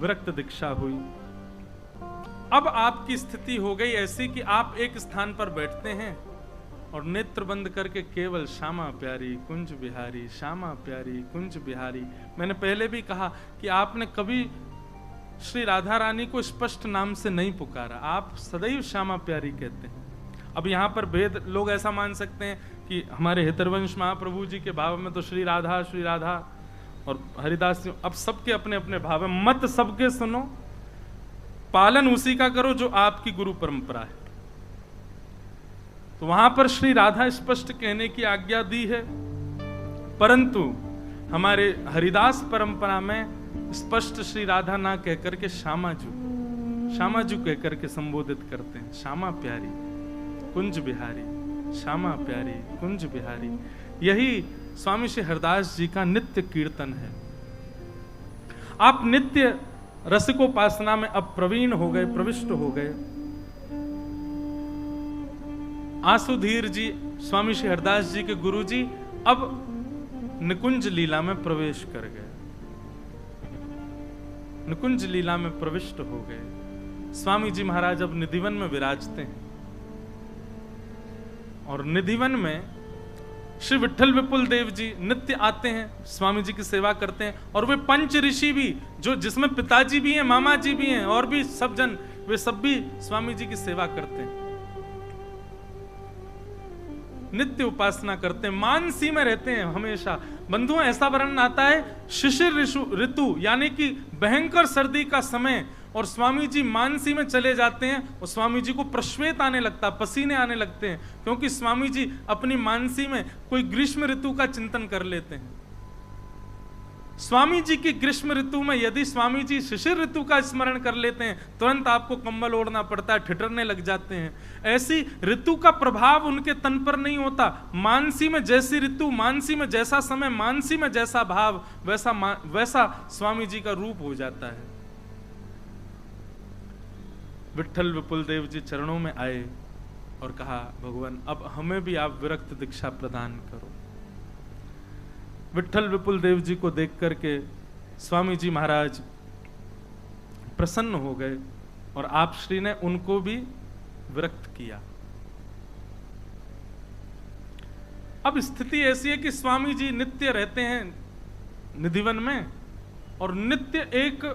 विरक्त दीक्षा हुई। अब आपकी स्थिति हो गई ऐसी कि आप एक स्थान पर बैठते हैं और नेत्र बंद करके केवल श्यामा प्यारी कुंज बिहारी, श्यामा प्यारी कुंज बिहारी। मैंने पहले भी कहा कि आपने कभी श्री राधा रानी को स्पष्ट नाम से नहीं पुकारा, आप सदैव श्यामा प्यारी कहते हैं। अब यहाँ पर भेद, लोग ऐसा मान सकते हैं कि हमारे हितरवंश महाप्रभु जी के भाव में तो श्री राधा और हरिदास, अब सबके अपने अपने भाव है, मत सबके सुनो, पालन उसी का करो जो आपकी गुरु परंपरा है। तो वहां पर श्री राधा स्पष्ट कहने की आज्ञा दी है, परंतु हमारे हरिदास परंपरा में स्पष्ट श्री राधा ना कहकर के श्यामा जू कहकर के संबोधित करते हैं। श्यामा प्यारी कुंज बिहारी, श्यामा प्यारी कुंज बिहारी, यही स्वामी श्री हरदास जी का नित्य कीर्तन है। आप नित्य रसिकोपासना में अब प्रवीण हो गए, प्रविष्ट हो गए। आसुधीर जी, स्वामी श्री हरदास जी के गुरु जी, अब निकुंज लीला में प्रवेश कर गए, निकुंज लीला में प्रविष्ट हो गए। स्वामी जी महाराज अब निधिवन में विराजते हैं और निधिवन में श्री विठल विपुल देव जी नित्य आते हैं, स्वामी जी की सेवा करते हैं। और वे पंच ऋषि भी, जो जिसमें पिताजी भी हैं, मामा जी भी हैं और भी सब जन, वे सब भी स्वामी जी की सेवा करते हैं, नित्य उपासना करते हैं, मानसी में रहते हैं हमेशा। बंधुओं, ऐसा वर्णन आता है शिशिर ऋतु यानी कि भयंकर सर्दी का समय, और स्वामी जी मानसी में चले जाते हैं और स्वामी जी को प्रश्वेत आने लगता, पसीने आने लगते हैं, क्योंकि स्वामी जी अपनी मानसी में कोई ग्रीष्म ऋतु का चिंतन कर लेते हैं। स्वामी जी की ग्रीष्म ऋतु में यदि स्वामी जी शिशिर ऋतु का स्मरण कर लेते हैं, तुरंत आपको कंबल ओढ़ना पड़ता है, ठिठुरने लग जाते हैं। ऐसी ऋतु का प्रभाव उनके तन पर नहीं होता। मानसी में जैसी ऋतु, मानसी में जैसा समय, मानसी में जैसा भाव, वैसा स्वामी जी का रूप हो जाता है। विठल विपुल देव जी चरणों में आए और कहा, भगवान अब हमें भी आप विरक्त दीक्षा प्रदान करो। विठल विपुल देव जी को देख करके स्वामी जी महाराज प्रसन्न हो गए और आप श्री ने उनको भी विरक्त किया। अब स्थिति ऐसी है कि स्वामी जी नित्य रहते हैं निधिवन में और नित्य एक